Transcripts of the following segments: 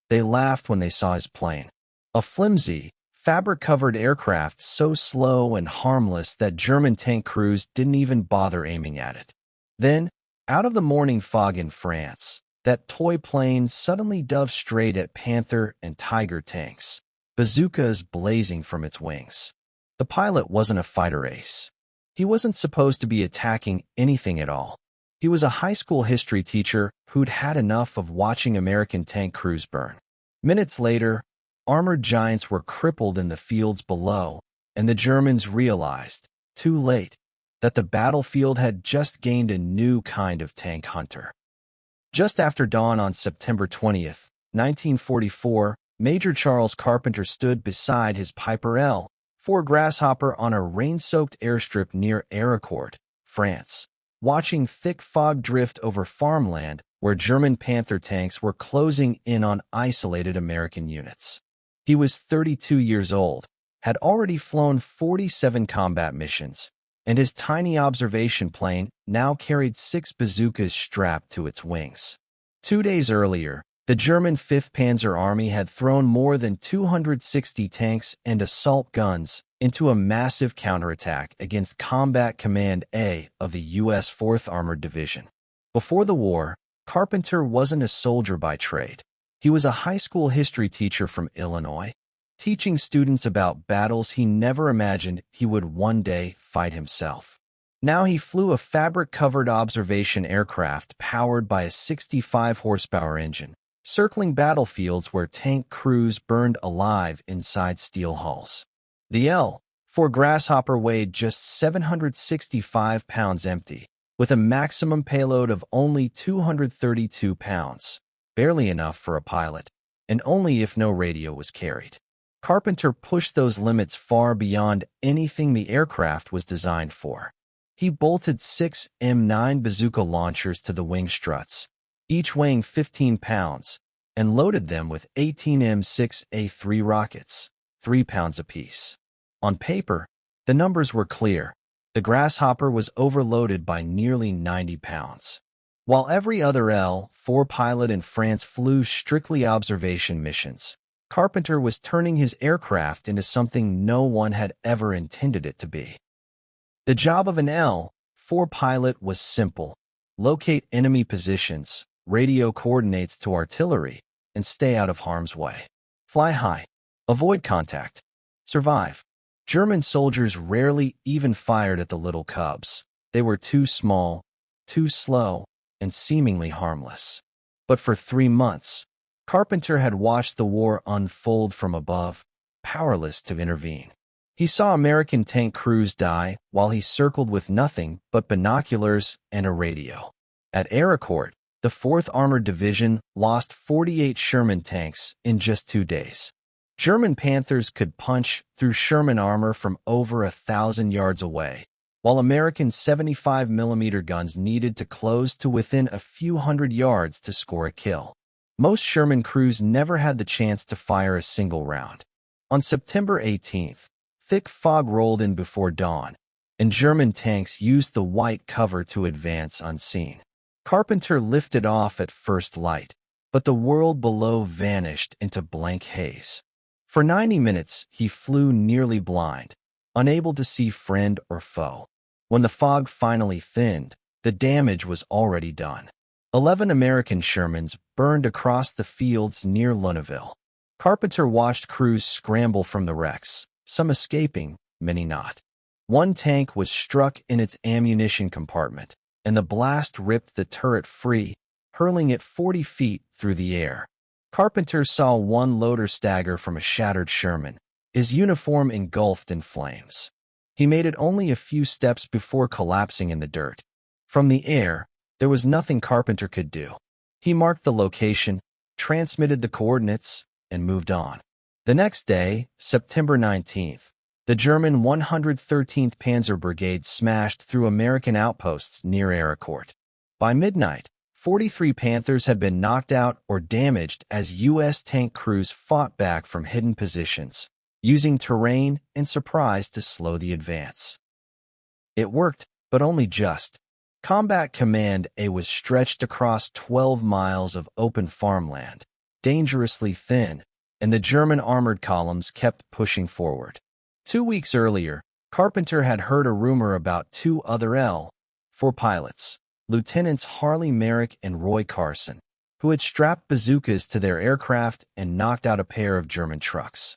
They laughed when they saw his plane. A flimsy, fabric-covered aircraft so slow and harmless that German tank crews didn't even bother aiming at it. Then, out of the morning fog in France, that toy plane suddenly dove straight at Panther and Tiger tanks, bazookas blazing from its wings. The pilot wasn't a fighter ace. He wasn't supposed to be attacking anything at all. He was a high school history teacher who'd had enough of watching American tank crews burn. Minutes later, armored giants were crippled in the fields below, and the Germans realized, too late, that the battlefield had just gained a new kind of tank hunter. Just after dawn on September 20th, 1944, Major Charles Carpenter stood beside his Piper L-4 Grasshopper on a rain-soaked airstrip near Arracourt, France, watching thick fog drift over farmland where German Panther tanks were closing in on isolated American units. He was 32 years old, had already flown 47 combat missions, and his tiny observation plane now carried 6 bazookas strapped to its wings. 2 days earlier, the German 5th Panzer Army had thrown more than 260 tanks and assault guns into a massive counterattack against Combat Command A of the U.S. 4th Armored Division. Before the war, Carpenter wasn't a soldier by trade. He was a high school history teacher from Illinois, teaching students about battles he never imagined he would one day fight himself. Now he flew a fabric-covered observation aircraft powered by a 65-horsepower engine, circling battlefields where tank crews burned alive inside steel hulls. The L-4 Grasshopper weighed just 765 pounds empty, with a maximum payload of only 232 pounds, barely enough for a pilot, and only if no radio was carried. Carpenter pushed those limits far beyond anything the aircraft was designed for. He bolted 6 M9 bazooka launchers to the wing struts, each weighing 15 pounds, and loaded them with 18 M6A3 rockets, 3 pounds apiece. On paper, the numbers were clear. The Grasshopper was overloaded by nearly 90 pounds. While every other L-4 pilot in France flew strictly observation missions, Carpenter was turning his aircraft into something no one had ever intended it to be. The job of an L-4 pilot was simple: locate enemy positions, radio coordinates to artillery, and stay out of harm's way. Fly high. Avoid contact. Survive. German soldiers rarely even fired at the little cubs. They were too small, too slow, and seemingly harmless. But for 3 months, Carpenter had watched the war unfold from above, powerless to intervene. He saw American tank crews die while he circled with nothing but binoculars and a radio. At Arracourt, the 4th Armored Division lost 48 Sherman tanks in just 2 days. German Panthers could punch through Sherman armor from over 1,000 yards away, while American 75mm guns needed to close to within a few hundred yards to score a kill. Most Sherman crews never had the chance to fire a single round. On September 18th, thick fog rolled in before dawn, and German tanks used the white cover to advance unseen. Carpenter lifted off at first light, but the world below vanished into blank haze. For 90 minutes, he flew nearly blind, unable to see friend or foe. When the fog finally thinned, the damage was already done. 11 American Shermans burned across the fields near Lunéville. Carpenter watched crews scramble from the wrecks, some escaping, many not. One tank was struck in its ammunition compartment, and the blast ripped the turret free, hurling it 40 feet through the air. Carpenter saw one loader stagger from a shattered Sherman, his uniform engulfed in flames. He made it only a few steps before collapsing in the dirt. From the air, there was nothing Carpenter could do. He marked the location, transmitted the coordinates, and moved on. The next day, September 19th, the German 113th Panzer Brigade smashed through American outposts near Arracourt. By midnight, 43 Panthers had been knocked out or damaged as U.S. tank crews fought back from hidden positions, using terrain and surprise to slow the advance. It worked, but only just. Combat Command A was stretched across 12 miles of open farmland, dangerously thin, and the German armored columns kept pushing forward. 2 weeks earlier, Carpenter had heard a rumor about two other L-4 pilots, Lieutenants Harley Merrick and Roy Carson, who had strapped bazookas to their aircraft and knocked out a pair of German trucks.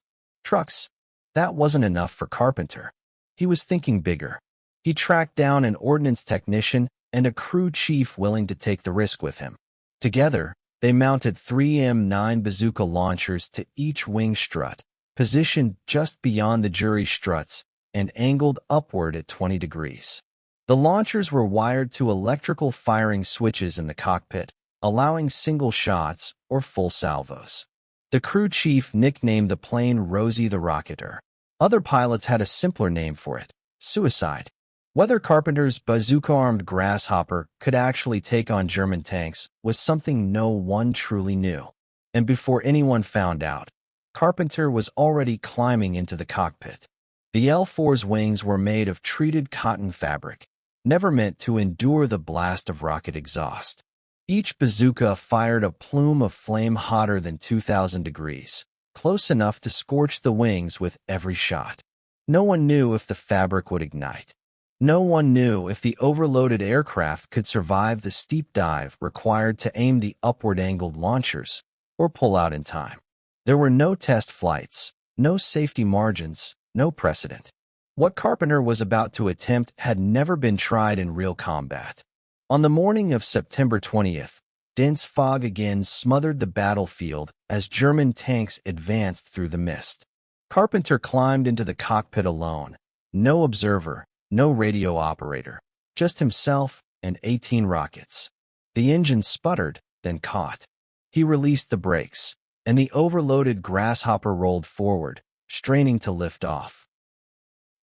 That wasn't enough for Carpenter. He was thinking bigger. He tracked down an ordnance technician and a crew chief willing to take the risk with him. Together, they mounted 3 M9 bazooka launchers to each wing strut, positioned just beyond the jury struts and angled upward at 20 degrees. The launchers were wired to electrical firing switches in the cockpit, allowing single shots or full salvos. The crew chief nicknamed the plane Rosie the Rocketer. Other pilots had a simpler name for it, Suicide. Whether Carpenter's bazooka-armed Grasshopper could actually take on German tanks was something no one truly knew. And before anyone found out, Carpenter was already climbing into the cockpit. The L-4's wings were made of treated cotton fabric, never meant to endure the blast of rocket exhaust. Each bazooka fired a plume of flame hotter than 2,000 degrees, close enough to scorch the wings with every shot. No one knew if the fabric would ignite. No one knew if the overloaded aircraft could survive the steep dive required to aim the upward-angled launchers or pull out in time. There were no test flights, no safety margins, no precedent. What Carpenter was about to attempt had never been tried in real combat. On the morning of September 20th, dense fog again smothered the battlefield as German tanks advanced through the mist. Carpenter climbed into the cockpit alone. No observer, no radio operator, just himself and 18 rockets. The engine sputtered, then caught. He released the brakes, and the overloaded Grasshopper rolled forward, straining to lift off.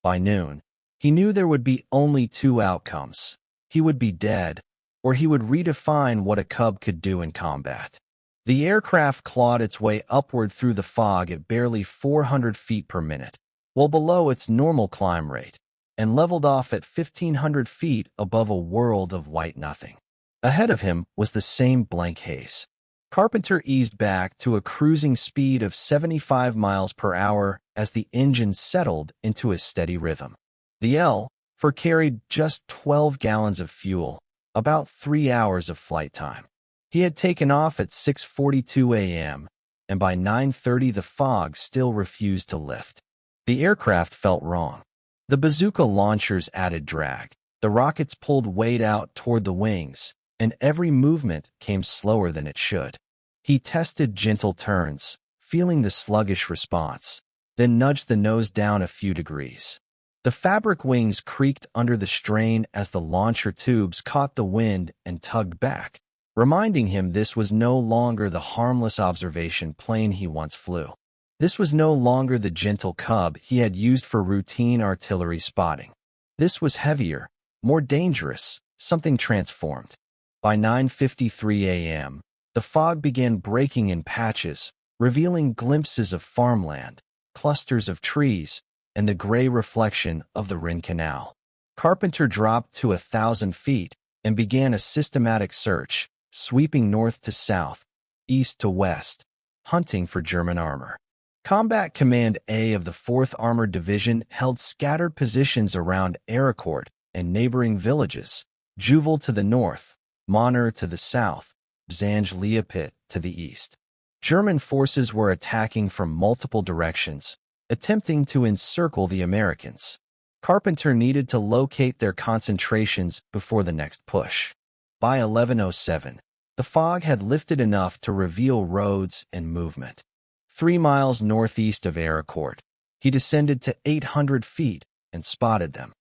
By noon, he knew there would be only two outcomes. He would be dead, or he would redefine what a Cub could do in combat. The aircraft clawed its way upward through the fog at barely 400 feet per minute, well below its normal climb rate, and leveled off at 1,500 feet above a world of white nothing. Ahead of him was the same blank haze. Carpenter eased back to a cruising speed of 75 miles per hour as the engine settled into a steady rhythm. The L-4 carried just 12 gallons of fuel, about 3 hours of flight time. He had taken off at 6:42 a.m., and by 9:30 the fog still refused to lift. The aircraft felt wrong. The bazooka launchers added drag. The rockets pulled weight out toward the wings, and every movement came slower than it should. He tested gentle turns, feeling the sluggish response, then nudged the nose down a few degrees. The fabric wings creaked under the strain as the launcher tubes caught the wind and tugged back, reminding him this was no longer the harmless observation plane he once flew. This was no longer the gentle Cub he had used for routine artillery spotting. This was heavier, more dangerous, something transformed. By 9:53 a.m., the fog began breaking in patches, revealing glimpses of farmland, clusters of trees, and the gray reflection of the Rhine Canal. Carpenter dropped to 1,000 feet and began a systematic search, sweeping north to south, east to west, hunting for German armor. Combat Command A of the 4th Armored Division held scattered positions around Arracourt and neighboring villages, Juval to the north, Monner to the south, Zanj-Leopit to the east. German forces were attacking from multiple directions, attempting to encircle the Americans. Carpenter needed to locate their concentrations before the next push. By 11:07, the fog had lifted enough to reveal roads and movement. 3 miles northeast of Arracourt, he descended to 800 feet and spotted them.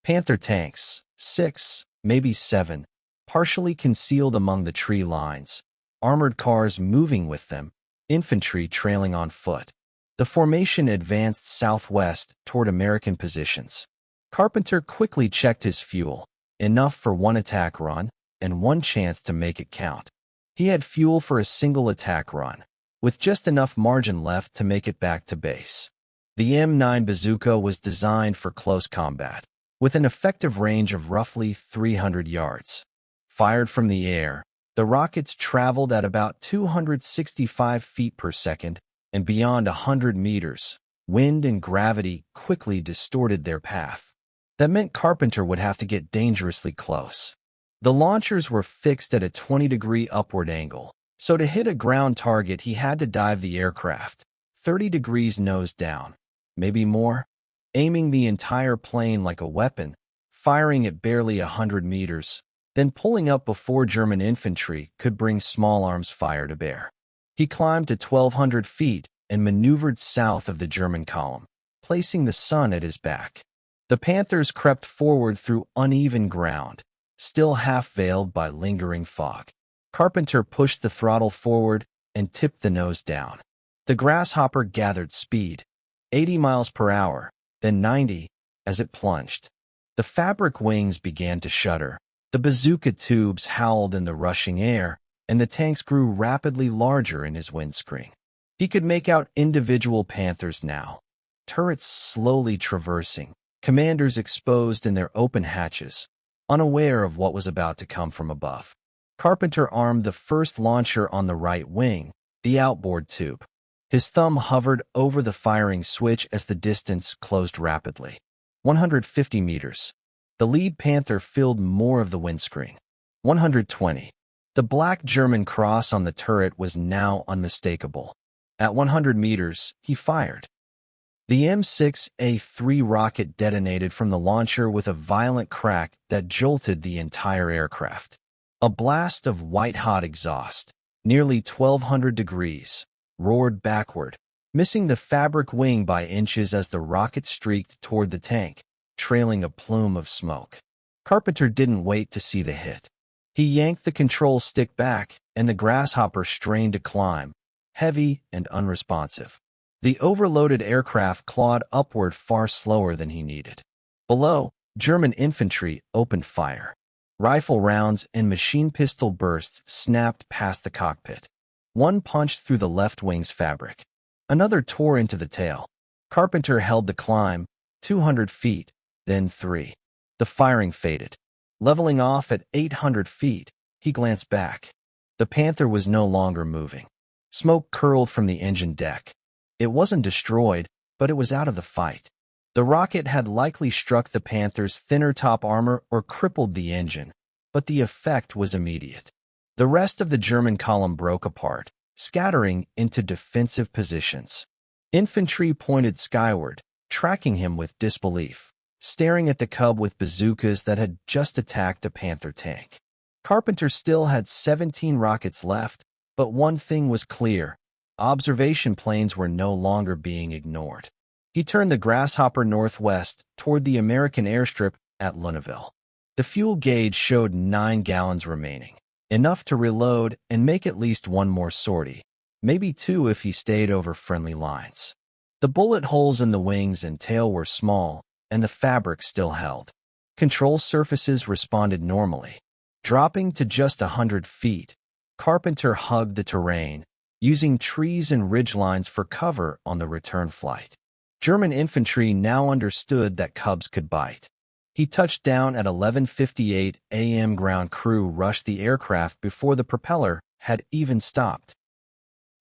Panther tanks, 6, maybe 7, partially concealed among the tree lines, armored cars moving with them, infantry trailing on foot. The formation advanced southwest toward American positions. Carpenter quickly checked his fuel, enough for one attack run and one chance to make it count. He had fuel for a single attack run, with just enough margin left to make it back to base. The M9 bazooka was designed for close combat, with an effective range of roughly 300 yards. Fired from the air, The rockets traveled at about 265 feet per second, and beyond 100 meters, wind and gravity quickly distorted their path. That meant Carpenter would have to get dangerously close. The launchers were fixed at a 20-degree upward angle, so to hit a ground target he had to dive the aircraft 30 degrees nose down, maybe more, aiming the entire plane like a weapon, firing at barely 100 meters, then pulling up before German infantry could bring small arms fire to bear. He climbed to 1,200 feet and maneuvered south of the German column, placing the sun at his back. The Panthers crept forward through uneven ground, still half-veiled by lingering fog. Carpenter pushed the throttle forward and tipped the nose down. The Grasshopper gathered speed, 80 miles per hour, then 90, as it plunged. The fabric wings began to shudder. The bazooka tubes howled in the rushing air, and the tanks grew rapidly larger in his windscreen. He could make out individual Panthers now, turrets slowly traversing, commanders exposed in their open hatches, unaware of what was about to come from above. Carpenter armed the first launcher on the right wing, the outboard tube. His thumb hovered over the firing switch as the distance closed rapidly. 150 meters. The lead Panther filled more of the windscreen. 120. The black German cross on the turret was now unmistakable. At 100 meters, he fired. The M6A3 rocket detonated from the launcher with a violent crack that jolted the entire aircraft. A blast of white-hot exhaust, nearly 1,200 degrees, roared backward, missing the fabric wing by inches as the rocket streaked toward the tank, trailing a plume of smoke. Carpenter didn't wait to see the hit. He yanked the control stick back, and the Grasshopper strained to climb, heavy and unresponsive. The overloaded aircraft clawed upward far slower than he needed. Below, German infantry opened fire. Rifle rounds and machine pistol bursts snapped past the cockpit. One punched through the left wing's fabric. Another tore into the tail. Carpenter held the climb, 200 feet, then 3. The firing faded. Leveling off at 800 feet, he glanced back. The Panther was no longer moving. Smoke curled from the engine deck. It wasn't destroyed, but it was out of the fight. The rocket had likely struck the Panther's thinner top armor or crippled the engine, but the effect was immediate. The rest of the German column broke apart, scattering into defensive positions. Infantry pointed skyward, tracking him with disbelief, staring at the Cub with bazookas that had just attacked a Panther tank. Carpenter still had 17 rockets left, but one thing was clear. Observation planes were no longer being ignored. He turned the Grasshopper northwest toward the American airstrip at Lunéville. The fuel gauge showed 9 gallons remaining, enough to reload and make at least one more sortie, maybe 2 if he stayed over friendly lines. The bullet holes in the wings and tail were small, and the fabric still held. Control surfaces responded normally. Dropping to just 100 feet, Carpenter hugged the terrain, using trees and ridgelines for cover on the return flight. German infantry now understood that Cubs could bite. He touched down at 11:58 a.m. Ground crew rushed the aircraft before the propeller had even stopped.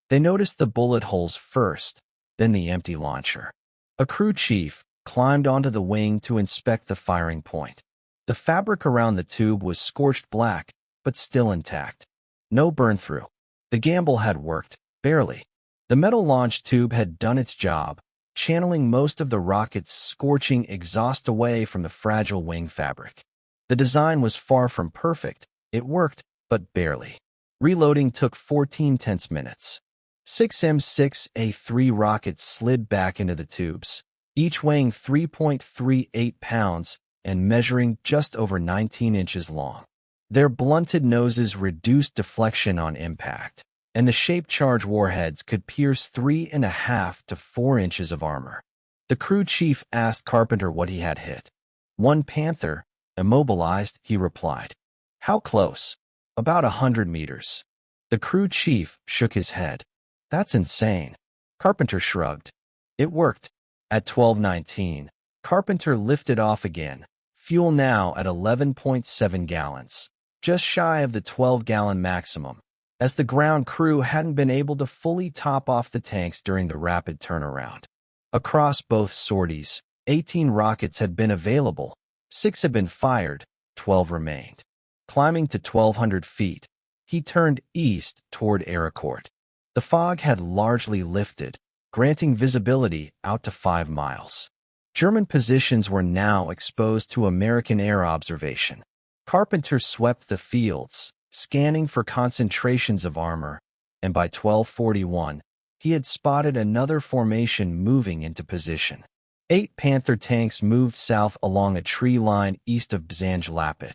They noticed the bullet holes first, then the empty launcher. A crew chief climbed onto the wing to inspect the firing point. The fabric around the tube was scorched black, but still intact. No burn-through. The gamble had worked, barely. The metal launch tube had done its job, channeling most of the rocket's scorching exhaust away from the fragile wing fabric. The design was far from perfect. It worked, but barely. Reloading took 14 tense minutes. 6 M6A3 rockets slid back into the tubes, each weighing 3.38 pounds and measuring just over 19 inches long. Their blunted noses reduced deflection on impact, and the shaped charge warheads could pierce 3.5 to 4 inches of armor. The crew chief asked Carpenter what he had hit. "One Panther, immobilized," he replied. "How close?" "About 100 meters. The crew chief shook his head. "That's insane." Carpenter shrugged. It worked. At 12:19, Carpenter lifted off again, fuel now at 11.7 gallons. just shy of the 12-gallon maximum, as the ground crew hadn't been able to fully top off the tanks during the rapid turnaround. Across both sorties, 18 rockets had been available, 6 had been fired, 12 remained. Climbing to 1,200 feet, he turned east toward Arracourt. The fog had largely lifted, granting visibility out to 5 miles. German positions were now exposed to American air observation. Carpenter swept the fields, scanning for concentrations of armor, and by 12:41, he had spotted another formation moving into position. 8 Panther tanks moved south along a tree line east of Bazooka,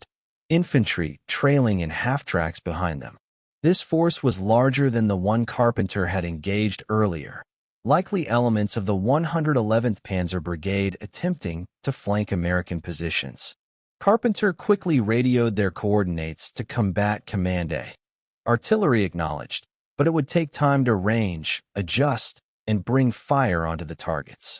infantry trailing in half-tracks behind them. This force was larger than the one Carpenter had engaged earlier, likely elements of the 111th Panzer Brigade attempting to flank American positions. Carpenter quickly radioed their coordinates to Combat Command A. Artillery acknowledged, but it would take time to range, adjust, and bring fire onto the targets.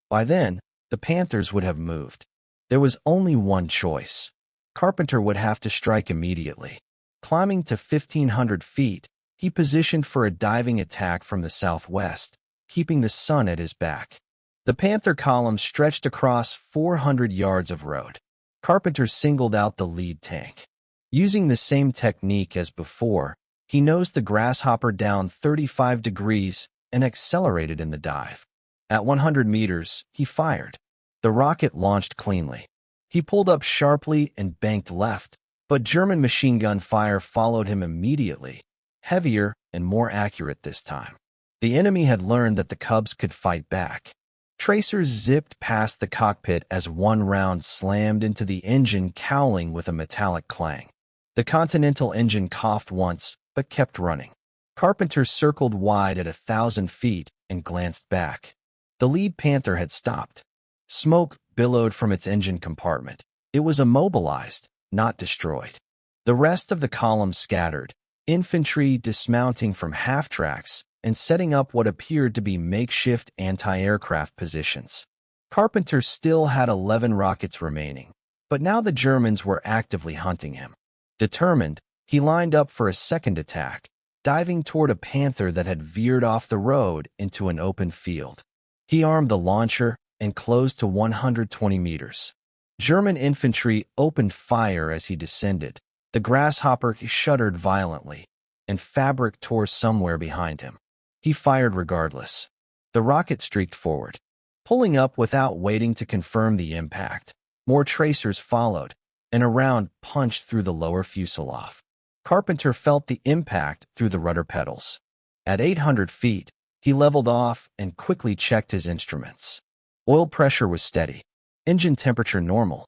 By then, the Panthers would have moved. There was only one choice. Carpenter would have to strike immediately. Climbing to 1,500 feet, he positioned for a diving attack from the southwest, keeping the sun at his back. The Panther column stretched across 400 yards of road. Carpenter singled out the lead tank. Using the same technique as before, he nosed the Grasshopper down 35 degrees and accelerated in the dive. At 100 meters, he fired. The rocket launched cleanly. He pulled up sharply and banked left, but German machine gun fire followed him immediately, heavier and more accurate this time. The enemy had learned that the Cubs could fight back. Tracers zipped past the cockpit as one round slammed into the engine, cowling with a metallic clang. The Continental engine coughed once, but kept running. Carpenter circled wide at 1,000 feet and glanced back. The lead Panther had stopped. Smoke billowed from its engine compartment. It was immobilized, not destroyed. The rest of the column scattered, infantry dismounting from half-tracks and setting up what appeared to be makeshift anti-aircraft positions. Carpenter still had 11 rockets remaining, but now the Germans were actively hunting him. Determined, he lined up for a second attack, diving toward a Panther that had veered off the road into an open field. He armed the launcher and closed to 120 meters. German infantry opened fire as he descended. The Grasshopper shuddered violently, and fabric tore somewhere behind him. He fired regardless. The rocket streaked forward, pulling up without waiting to confirm the impact. More tracers followed, and a round punched through the lower fuselage. Carpenter felt the impact through the rudder pedals. At 800 feet, he leveled off and quickly checked his instruments. Oil pressure was steady, engine temperature normal.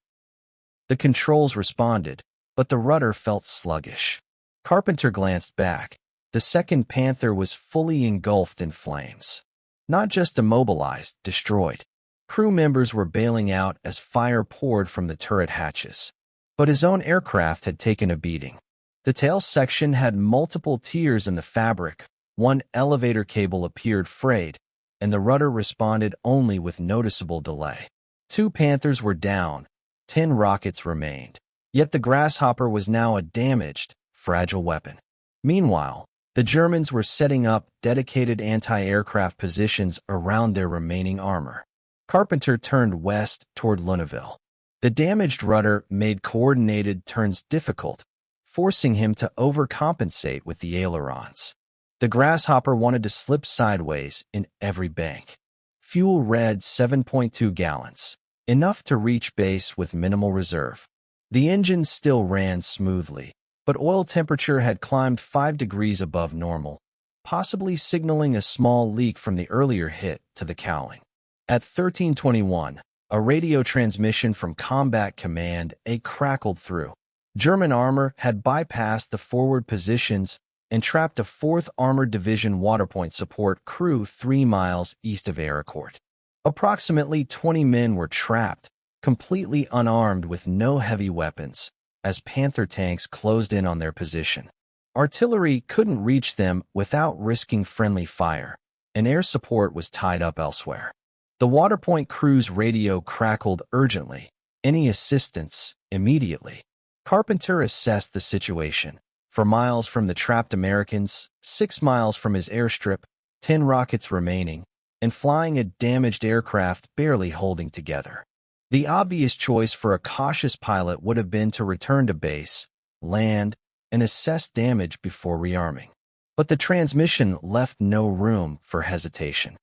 The controls responded, but the rudder felt sluggish. Carpenter glanced back. The second Panther was fully engulfed in flames. Not just immobilized, destroyed. Crew members were bailing out as fire poured from the turret hatches. But his own aircraft had taken a beating. The tail section had multiple tears in the fabric. One elevator cable appeared frayed, and the rudder responded only with noticeable delay. 2 Panthers were down, 10 rockets remained. Yet the Grasshopper was now a damaged, fragile weapon. Meanwhile, the Germans were setting up dedicated anti-aircraft positions around their remaining armor. Carpenter turned west toward Lunéville. The damaged rudder made coordinated turns difficult, forcing him to overcompensate with the ailerons. The Grasshopper wanted to slip sideways in every bank. Fuel read 7.2 gallons, enough to reach base with minimal reserve. The engine still ran smoothly, but oil temperature had climbed 5 degrees above normal, possibly signaling a small leak from the earlier hit to the cowling. At 13:21, a radio transmission from Combat Command A crackled through. German armor had bypassed the forward positions and trapped a 4th Armored Division waterpoint support crew 3 miles east of Arracourt. Approximately 20 men were trapped, completely unarmed with no heavy weapons, as Panther tanks closed in on their position. Artillery couldn't reach them without risking friendly fire, and air support was tied up elsewhere. The waterpoint crew's radio crackled urgently. Any assistance, immediately. Carpenter assessed the situation. For miles from the trapped Americans, 6 miles from his airstrip, 10 rockets remaining, and flying a damaged aircraft barely holding together. The obvious choice for a cautious pilot would have been to return to base, land, and assess damage before rearming. But the transmission left no room for hesitation.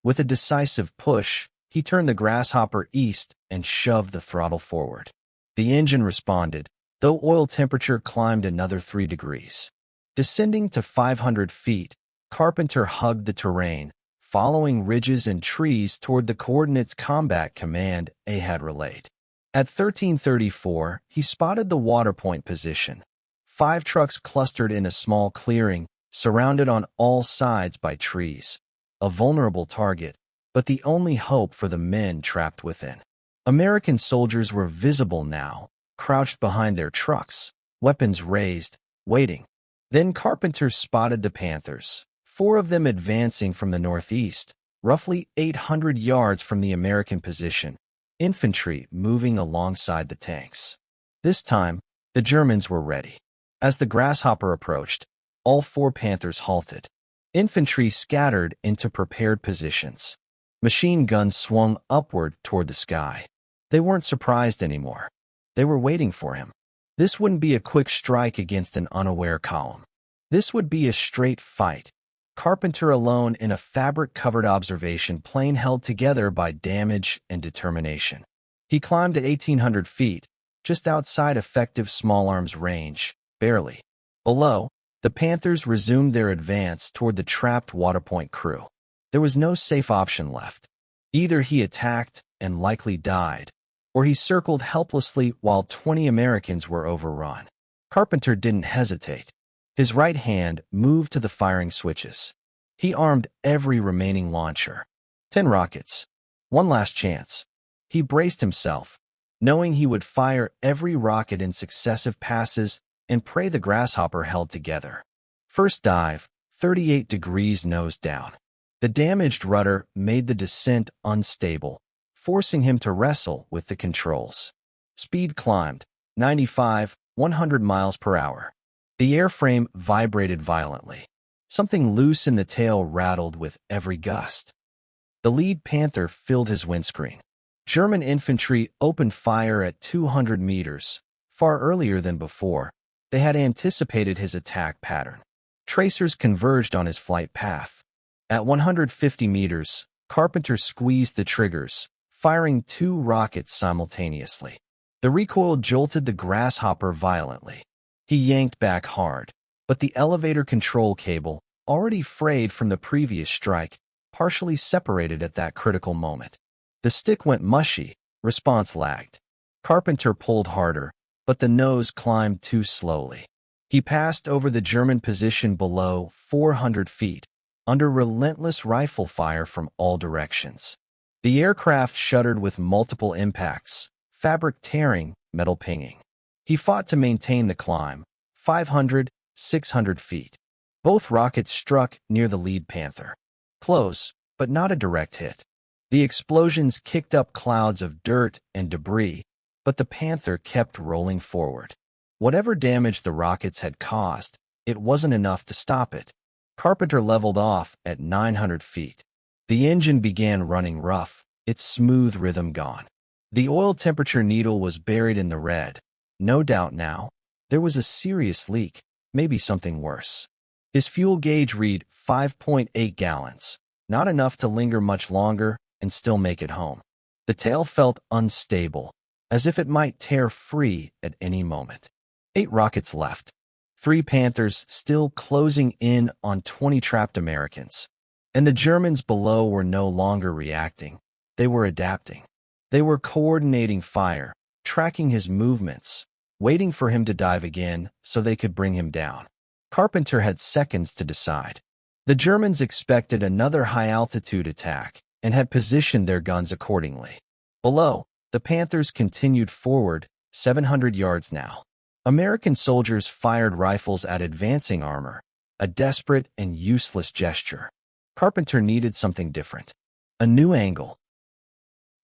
With a decisive push, he turned the Grasshopper east and shoved the throttle forward. The engine responded, though oil temperature climbed another 3 degrees. Descending to 500 feet, Carpenter hugged the terrain, following ridges and trees toward the coordinates Combat Command A had relayed. At 13:34, he spotted the waterpoint position. 5 trucks clustered in a small clearing, surrounded on all sides by trees. A vulnerable target, but the only hope for the men trapped within. American soldiers were visible now, crouched behind their trucks, weapons raised, waiting. Then Carpenter spotted the Panthers, 4 of them advancing from the northeast, roughly 800 yards from the American position, infantry moving alongside the tanks. This time, the Germans were ready. As the Grasshopper approached, all 4 Panthers halted. Infantry scattered into prepared positions. Machine guns swung upward toward the sky. They weren't surprised anymore. They were waiting for him. This wouldn't be a quick strike against an unaware column. This would be a straight fight. Carpenter alone in a fabric-covered observation plane held together by damage and determination. He climbed at 1,800 feet, just outside effective small arms range, barely. Below, the Panthers resumed their advance toward the trapped Waterpoint crew. There was no safe option left. Either he attacked and likely died, or he circled helplessly while 20 Americans were overrun. Carpenter didn't hesitate. His right hand moved to the firing switches. He armed every remaining launcher. 10 rockets. One last chance. He braced himself, knowing he would fire every rocket in successive passes and pray the Grasshopper held together. First dive, 38 degrees nose down. The damaged rudder made the descent unstable, forcing him to wrestle with the controls. Speed climbed, 95, 100 miles per hour. The airframe vibrated violently. Something loose in the tail rattled with every gust. The lead Panther filled his windscreen. German infantry opened fire at 200 meters, far earlier than before. They had anticipated his attack pattern. Tracers converged on his flight path. At 150 meters, Carpenter squeezed the triggers, firing 2 rockets simultaneously. The recoil jolted the Grasshopper violently. He yanked back hard, but the elevator control cable, already frayed from the previous strike, partially separated at that critical moment. The stick went mushy, response lagged. Carpenter pulled harder, but the nose climbed too slowly. He passed over the German position below 400 feet, under relentless rifle fire from all directions. The aircraft shuddered with multiple impacts, fabric tearing, metal pinging. He fought to maintain the climb, 500, 600 feet. Both rockets struck near the lead Panther. Close, but not a direct hit. The explosions kicked up clouds of dirt and debris, but the Panther kept rolling forward. Whatever damage the rockets had caused, it wasn't enough to stop it. Carpenter leveled off at 900 feet. The engine began running rough, its smooth rhythm gone. The oil temperature needle was buried in the red. No doubt now, there was a serious leak, maybe something worse. His fuel gauge read 5.8 gallons, not enough to linger much longer and still make it home. The tail felt unstable, as if it might tear free at any moment. 8 rockets left. 3 Panthers still closing in on 20 trapped Americans. And the Germans below were no longer reacting. They were adapting. They were coordinating fire, tracking his movements, waiting for him to dive again so they could bring him down. Carpenter had seconds to decide. The Germans expected another high-altitude attack and had positioned their guns accordingly. Below, the Panthers continued forward, 700 yards now. American soldiers fired rifles at advancing armor, a desperate and useless gesture. Carpenter needed something different. A new angle.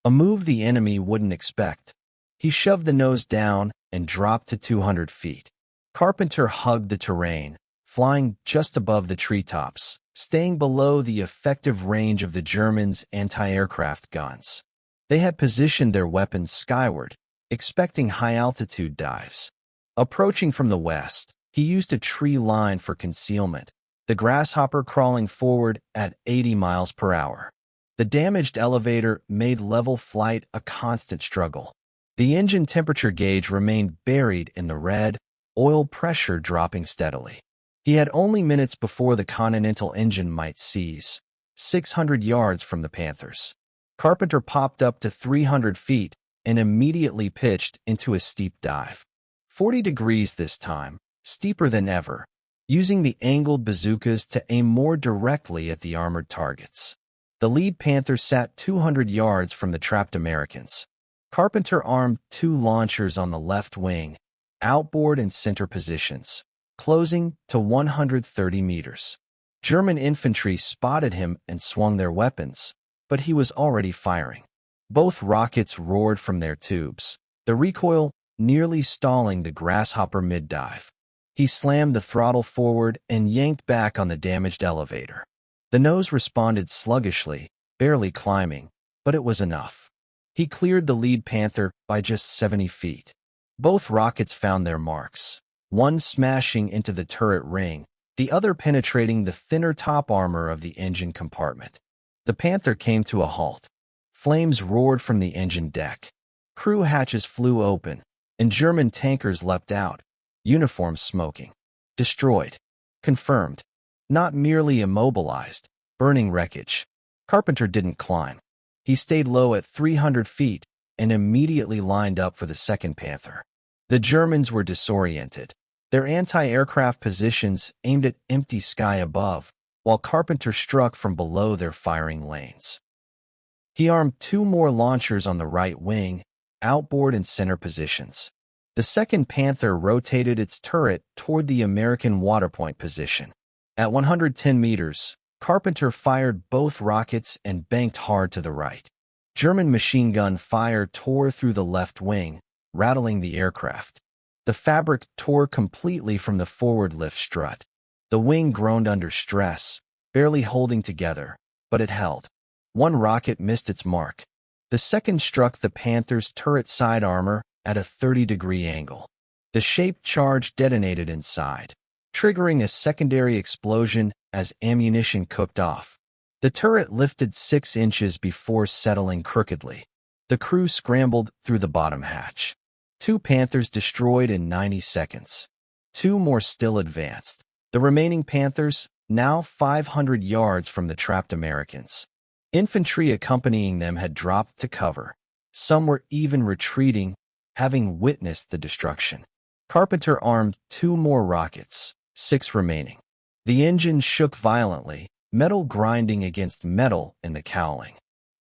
A move the enemy wouldn't expect. He shoved the nose down and dropped to 200 feet. Carpenter hugged the terrain, flying just above the treetops, staying below the effective range of the Germans' anti-aircraft guns. They had positioned their weapons skyward, expecting high-altitude dives. Approaching from the west, he used a tree line for concealment, the Grasshopper crawling forward at 80 miles per hour. The damaged elevator made level flight a constant struggle. The engine temperature gauge remained buried in the red, oil pressure dropping steadily. He had only minutes before the Continental engine might seize, 600 yards from the Panthers. Carpenter popped up to 300 feet and immediately pitched into a steep dive. 40 degrees this time, steeper than ever, using the angled bazookas to aim more directly at the armored targets. The lead Panther sat 200 yards from the trapped Americans. Carpenter armed 2 launchers on the left wing, outboard and center positions, closing to 130 meters. German infantry spotted him and swung their weapons, but he was already firing. Both rockets roared from their tubes, the recoil nearly stalling the Grasshopper mid-dive. He slammed the throttle forward and yanked back on the damaged elevator. The nose responded sluggishly, barely climbing, but it was enough. He cleared the lead Panther by just 70 feet. Both rockets found their marks, one smashing into the turret ring, the other penetrating the thinner top armor of the engine compartment. The Panther came to a halt. Flames roared from the engine deck. Crew hatches flew open, and German tankers leapt out, uniforms smoking. Destroyed. Confirmed. Not merely immobilized, burning wreckage. Carpenter didn't climb. He stayed low at 300 feet and immediately lined up for the second Panther. The Germans were disoriented. Their anti-aircraft positions aimed at empty sky above, while Carpenter struck from below their firing lanes. He armed 2 more launchers on the right wing, outboard and center positions. The second Panther rotated its turret toward the American waterpoint position. At 110 meters, Carpenter fired both rockets and banked hard to the right. German machine gun fire tore through the left wing, rattling the aircraft. The fabric tore completely from the forward lift strut. The wing groaned under stress, barely holding together, but it held. One rocket missed its mark. The second struck the Panther's turret side armor at a 30-degree angle. The shaped charge detonated inside, triggering a secondary explosion as ammunition cooked off. The turret lifted 6 inches before settling crookedly. The crew scrambled through the bottom hatch. 2 Panthers destroyed in 90 seconds. 2 more still advanced. The remaining Panthers, now 500 yards from the trapped Americans. Infantry accompanying them had dropped to cover. Some were even retreating, having witnessed the destruction. Carpenter armed 2 more rockets, 6 remaining. The engine shook violently, metal grinding against metal in the cowling.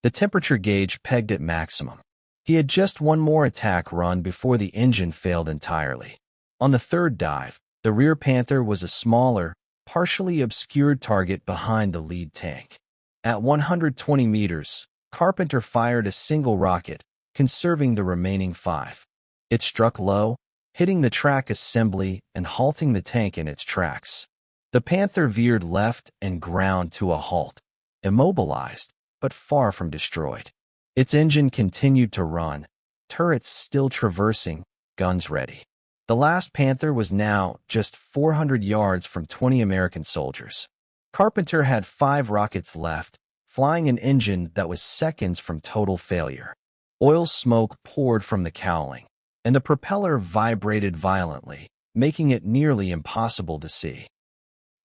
The temperature gauge pegged at maximum. He had just 1 more attack run before the engine failed entirely. On the third dive, the rear Panther was a smaller, partially obscured target behind the lead tank. At 120 meters, Carpenter fired a single rocket, conserving the remaining 5. It struck low, hitting the track assembly and halting the tank in its tracks. The Panther veered left and ground to a halt, immobilized, but far from destroyed. Its engine continued to run, turrets still traversing, guns ready. The last Panther was now just 400 yards from 20 American soldiers. Carpenter had 5 rockets left, flying an engine that was seconds from total failure. Oil smoke poured from the cowling, and the propeller vibrated violently, making it nearly impossible to see.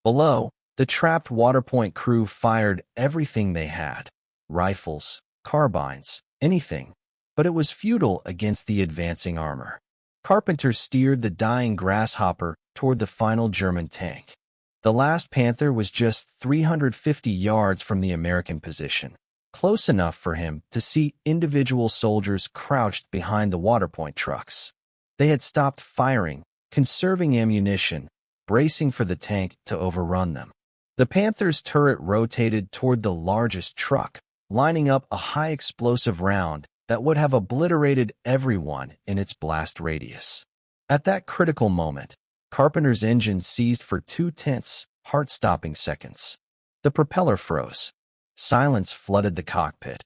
Below, the trapped waterpoint crew fired everything they had, rifles, carbines, anything, but it was futile against the advancing armor. Carpenter steered the dying Grasshopper toward the final German tank. The last Panther was just 350 yards from the American position, close enough for him to see individual soldiers crouched behind the waterpoint trucks. They had stopped firing, conserving ammunition, bracing for the tank to overrun them. The Panther's turret rotated toward the largest truck, lining up a high-explosive round that would have obliterated everyone in its blast radius. At that critical moment, Carpenter's engine seized for 2 tenths, heart-stopping seconds. The propeller froze. Silence flooded the cockpit.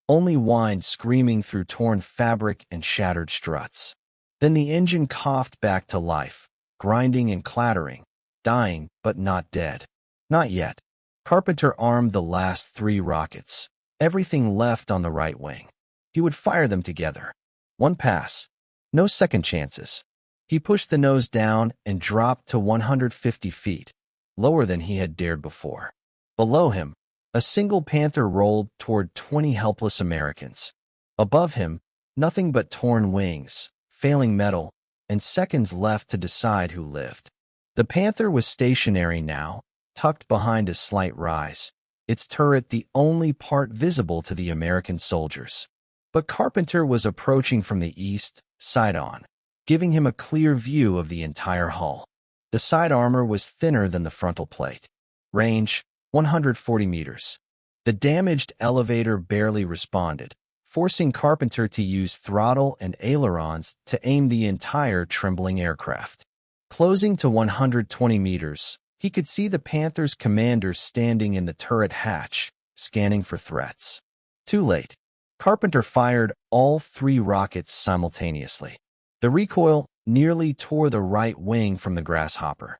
Only whined screaming through torn fabric and shattered struts. Then the engine coughed back to life, grinding and clattering, dying but not dead. Not yet. Carpenter armed the last 3 rockets, everything left on the right wing. He would fire them together. One pass. No second chances. He pushed the nose down and dropped to 150 feet, lower than he had dared before. Below him, a single Panther rolled toward 20 helpless Americans. Above him, nothing but torn wings, failing metal, and seconds left to decide who lived. The Panther was stationary now, tucked behind a slight rise, its turret the only part visible to the American soldiers. But Carpenter was approaching from the east, side on, giving him a clear view of the entire hull. The side armor was thinner than the frontal plate. Range, 140 meters. The damaged elevator barely responded, forcing Carpenter to use throttle and ailerons to aim the entire trembling aircraft. Closing to 120 meters, he could see the Panther's commander standing in the turret hatch, scanning for threats. Too late. Carpenter fired all 3 rockets simultaneously. The recoil nearly tore the right wing from the Grasshopper.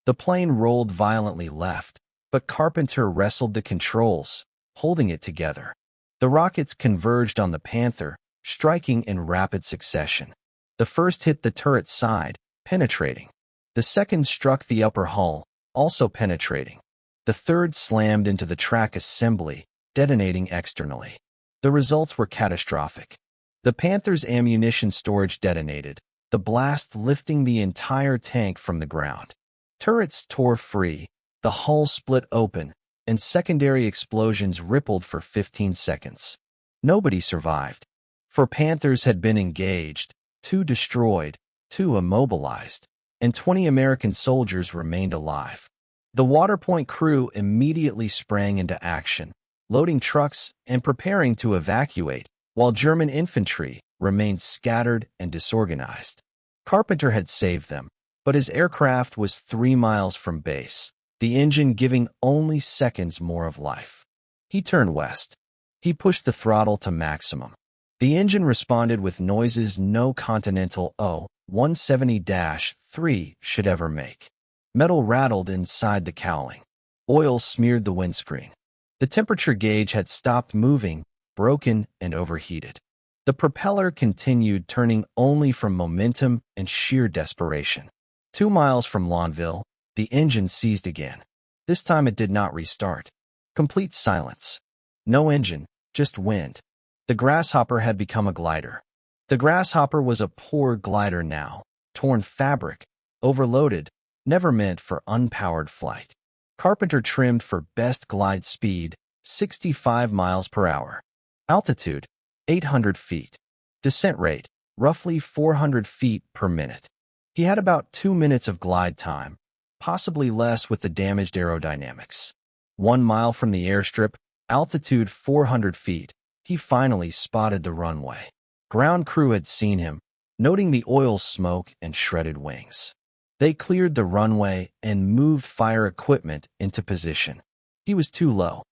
The plane rolled violently left, but Carpenter wrestled the controls, holding it together. The rockets converged on the Panther, striking in rapid succession. The first hit the turret side, penetrating. The second struck the upper hull, also penetrating. The third slammed into the track assembly, detonating externally. The results were catastrophic. The Panther's ammunition storage detonated, the blast lifting the entire tank from the ground. Turrets tore free, the hull split open, and secondary explosions rippled for 15 seconds. Nobody survived. 4 Panthers had been engaged, 2 destroyed, 2 immobilized, and 20 American soldiers remained alive. The Waterpoint crew immediately sprang into action, loading trucks and preparing to evacuate, while German infantry remained scattered and disorganized. Carpenter had saved them, but his aircraft was 3 miles from base, the engine giving only seconds more of life. He turned west. He pushed the throttle to maximum. The engine responded with noises no Continental O-170-3 should ever make. Metal rattled inside the cowling. Oil smeared the windscreen. The temperature gauge had stopped moving, broken and overheated. The propeller continued turning only from momentum and sheer desperation. 2 miles from Lonville, the engine seized again. This time it did not restart. Complete silence. No engine, just wind. The Grasshopper had become a glider. The Grasshopper was a poor glider now, torn fabric, overloaded, never meant for unpowered flight. Carpenter trimmed for best glide speed, 65 miles per hour. Altitude, 800 feet. Descent rate, roughly 400 feet per minute. He had about 2 minutes of glide time, possibly less with the damaged aerodynamics. 1 mile from the airstrip, altitude 400 feet, he finally spotted the runway. Ground crew had seen him, noting the oil smoke and shredded wings. They cleared the runway and moved fire equipment into position. He was too low.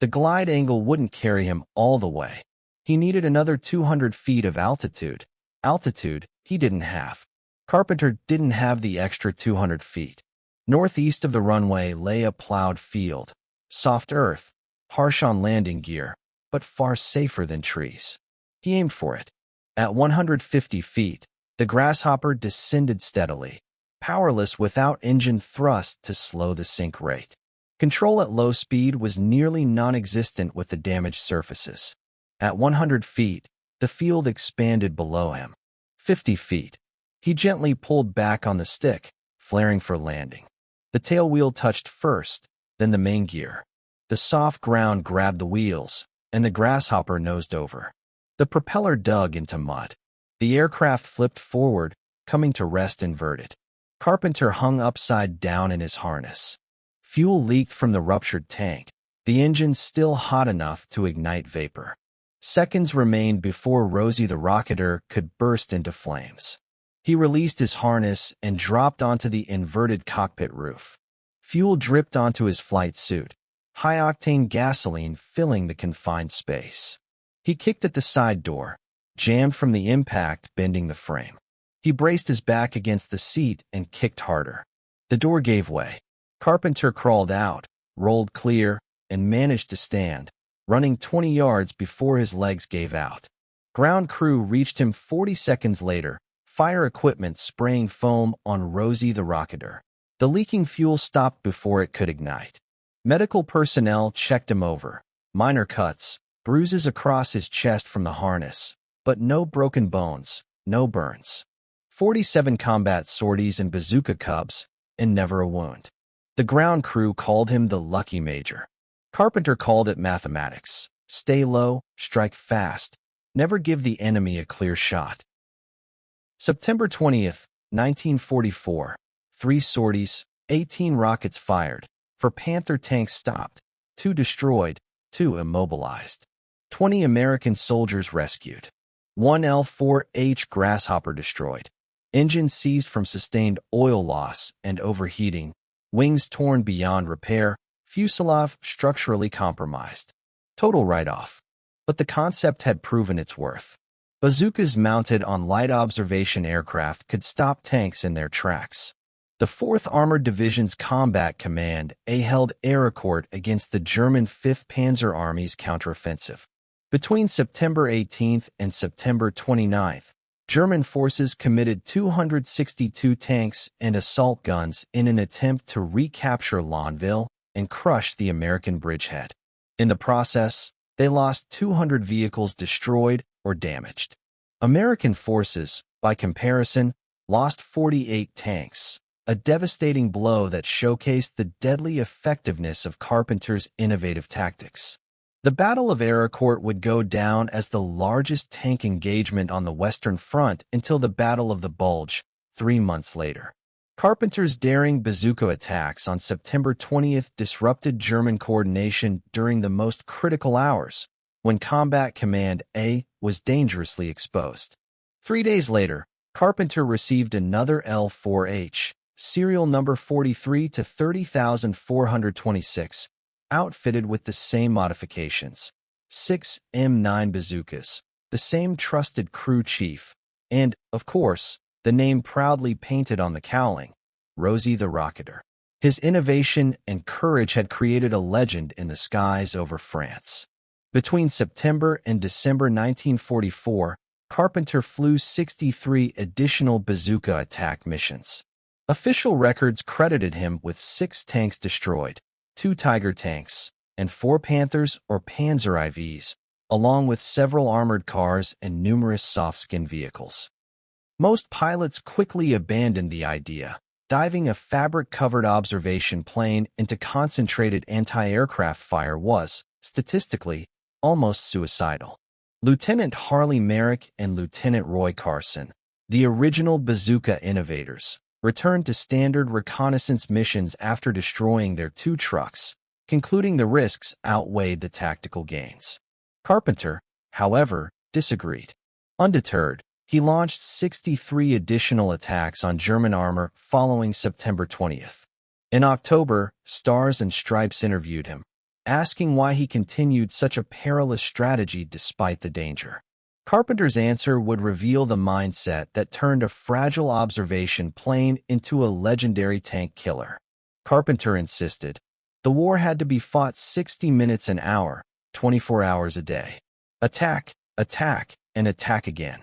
The glide angle wouldn't carry him all the way. He needed another 200 feet of altitude. Altitude he didn't have. Carpenter didn't have the extra 200 feet. Northeast of the runway lay a plowed field. Soft earth, harsh on landing gear, but far safer than trees. He aimed for it. At 150 feet, the Grasshopper descended steadily, powerless without engine thrust to slow the sink rate. Control at low speed was nearly non-existent with the damaged surfaces. At 100 feet, the field expanded below him. 50 feet. He gently pulled back on the stick, flaring for landing. The tail wheel touched first, then the main gear. The soft ground grabbed the wheels, and the Grasshopper nosed over. The propeller dug into mud. The aircraft flipped forward, coming to rest inverted. Carpenter hung upside down in his harness. Fuel leaked from the ruptured tank, the engine still hot enough to ignite vapor. Seconds remained before Rosie the Rocketer could burst into flames. He released his harness and dropped onto the inverted cockpit roof. Fuel dripped onto his flight suit, high-octane gasoline filling the confined space. He kicked at the side door, jammed from the impact, bending the frame. He braced his back against the seat and kicked harder. The door gave way. Carpenter crawled out, rolled clear, and managed to stand, running 20 yards before his legs gave out. Ground crew reached him 40 seconds later, fire equipment spraying foam on Rosie the Rocketer. The leaking fuel stopped before it could ignite. Medical personnel checked him over. Minor cuts, bruises across his chest from the harness, but no broken bones, no burns. 47 combat sorties and Bazooka Cubs, and never a wound. The ground crew called him the Lucky Major. Carpenter called it mathematics. Stay low, strike fast, never give the enemy a clear shot. September 20th, 1944. 3 sorties, 18 rockets fired. 4 Panther tanks stopped, 2 destroyed, 2 immobilized. 20 American soldiers rescued. 1 L-4 Grasshopper destroyed. Engine seized from sustained oil loss and overheating. Wings torn beyond repair. Fuselage structurally compromised. Total write-off. But the concept had proven its worth. Bazookas mounted on light observation aircraft could stop tanks in their tracks. The 4th Armored Division's Combat Command held Arracourt against the German 5th Panzer Army's counteroffensive. Between September 18th and September 29th, German forces committed 262 tanks and assault guns in an attempt to recapture Lonville and crush the American bridgehead. In the process, they lost 200 vehicles destroyed or damaged. American forces, by comparison, lost 48 tanks, a devastating blow that showcased the deadly effectiveness of Carpenter's innovative tactics. The Battle of Arracourt would go down as the largest tank engagement on the Western Front until the Battle of the Bulge, 3 months later. Carpenter's daring bazooka attacks on September 20th disrupted German coordination during the most critical hours, when Combat Command A was dangerously exposed. 3 days later, Carpenter received another L-4H, serial number 43 to 30,426, outfitted with the same modifications. 6 M9 bazookas, the same trusted crew chief, and, of course, the name proudly painted on the cowling, Rosie the Rocketer. His innovation and courage had created a legend in the skies over France. Between September and December 1944, Carpenter flew 63 additional bazooka attack missions. Official records credited him with 6 tanks destroyed, 2 Tiger tanks, and 4 Panthers or Panzer IVs, along with several armored cars and numerous soft-skin vehicles. Most pilots quickly abandoned the idea. Diving a fabric-covered observation plane into concentrated anti-aircraft fire was, statistically, almost suicidal. Lieutenant Harley Merrick and Lieutenant Roy Carson, the original bazooka innovators, returned to standard reconnaissance missions after destroying their 2 trucks, concluding the risks outweighed the tactical gains. Carpenter, however, disagreed. Undeterred, he launched 63 additional attacks on German armor following September 20th. In October, Stars and Stripes interviewed him, asking why he continued such a perilous strategy despite the danger. Carpenter's answer would reveal the mindset that turned a fragile observation plane into a legendary tank killer. Carpenter insisted, the war had to be fought 60 minutes an hour, 24 hours a day. Attack, attack, and attack again.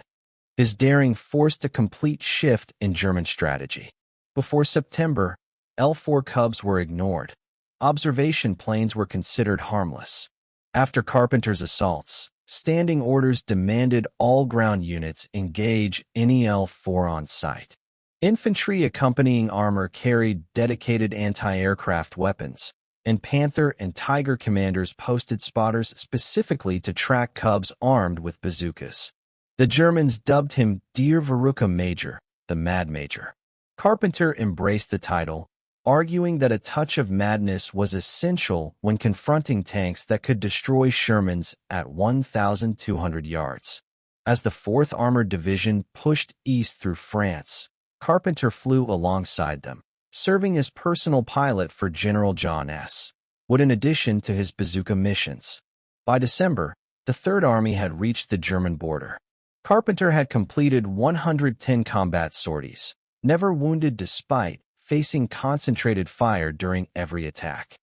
His daring forced a complete shift in German strategy. Before September, L-4 Cubs were ignored. Observation planes were considered harmless. After Carpenter's assaults, standing orders demanded all ground units engage any L-4 on site. Infantry accompanying armor carried dedicated anti-aircraft weapons, and Panther and Tiger commanders posted spotters specifically to track Cubs armed with bazookas. The Germans dubbed him Der Verrückte Major, the Mad Major. Carpenter embraced the title, arguing that a touch of madness was essential when confronting tanks that could destroy Shermans at 1,200 yards. As the 4th Armored Division pushed east through France, Carpenter flew alongside them, serving as personal pilot for General John S. Wood in addition to his bazooka missions. By December, the Third Army had reached the German border. Carpenter had completed 110 combat sorties, never wounded despite facing concentrated fire during every attack.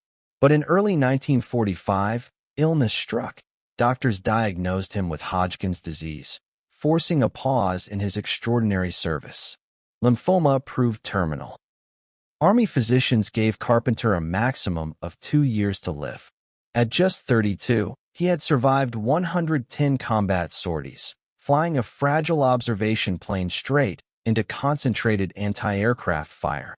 But in early 1945, illness struck. Doctors diagnosed him with Hodgkin's disease, forcing a pause in his extraordinary service. Lymphoma proved terminal. Army physicians gave Carpenter a maximum of 2 years to live. At just 32, he had survived 110 combat sorties, flying a fragile observation plane straight into concentrated anti-aircraft fire.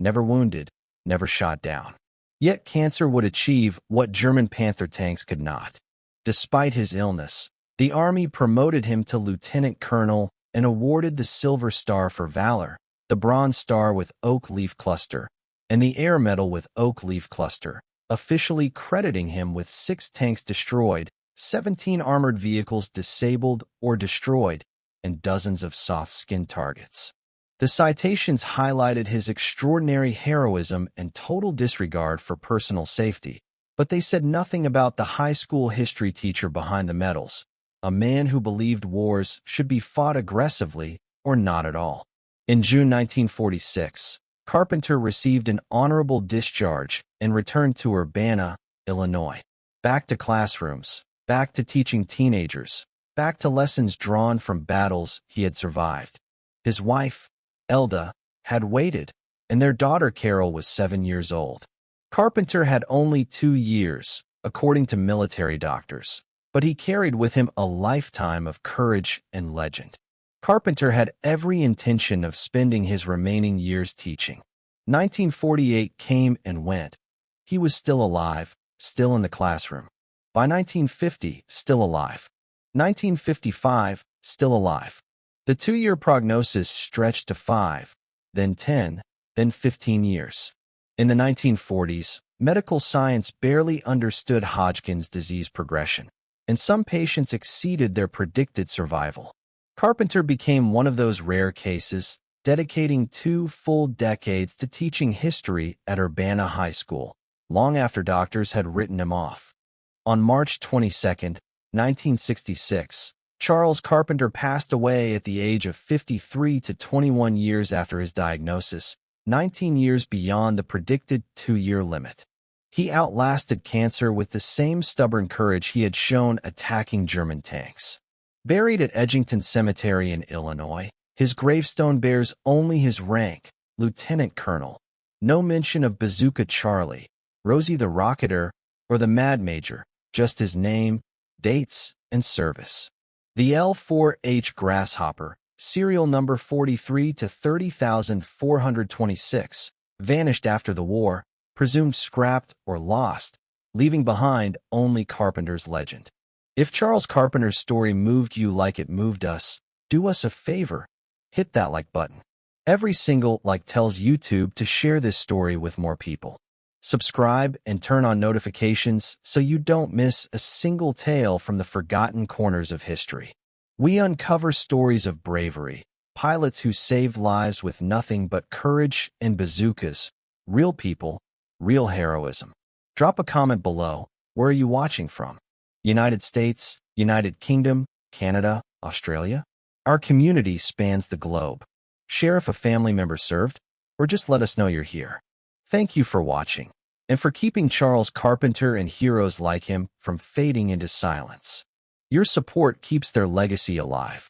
Never wounded, never shot down. Yet cancer would achieve what German Panther tanks could not. Despite his illness, the Army promoted him to lieutenant colonel and awarded the Silver Star for Valor, the Bronze Star with Oak Leaf Cluster, and the Air Medal with Oak Leaf Cluster, officially crediting him with 6 tanks destroyed, 17 armored vehicles disabled or destroyed, and dozens of soft-skinned targets. The citations highlighted his extraordinary heroism and total disregard for personal safety, but they said nothing about the high school history teacher behind the medals, a man who believed wars should be fought aggressively or not at all. In June 1946, Carpenter received an honorable discharge and returned to Urbana, Illinois. Back to classrooms, back to teaching teenagers, back to lessons drawn from battles he had survived. His wife, Elda, had waited, and their daughter Carol was 7 years old. Carpenter had only 2 years, according to military doctors, but he carried with him a lifetime of courage and legend. Carpenter had every intention of spending his remaining years teaching. 1948 came and went. He was still alive, still in the classroom. By 1950, still alive. 1955, still alive. The 2-year prognosis stretched to 5, then 10, then 15 years. In the 1940s, medical science barely understood Hodgkin's disease progression, and some patients exceeded their predicted survival. Carpenter became one of those rare cases, dedicating 2 full decades to teaching history at Urbana High School, long after doctors had written him off. On March 22, 1966, Charles Carpenter passed away at the age of 53 to 21 years after his diagnosis, 19 years beyond the predicted 2-year limit. He outlasted cancer with the same stubborn courage he had shown attacking German tanks. Buried at Edgington Cemetery in Illinois, his gravestone bears only his rank, lieutenant colonel. No mention of Bazooka Charlie, Rosie the Rocketer, or the Mad Major, just his name, dates, and service. The L-4 Grasshopper, serial number 43 to 30,426, vanished after the war, presumed scrapped or lost, leaving behind only Carpenter's legend. If Charles Carpenter's story moved you like it moved us, do us a favor, hit that like button. Every single like tells YouTube to share this story with more people. Subscribe and turn on notifications so you don't miss a single tale from the forgotten corners of history. We uncover stories of bravery, pilots who saved lives with nothing but courage and bazookas, real people, real heroism. Drop a comment below. Where are you watching from? United States, United Kingdom, Canada, Australia? Our community spans the globe. Share if a family member served, or just let us know you're here. Thank you for watching, and for keeping Charles Carpenter and heroes like him from fading into silence. Your support keeps their legacy alive.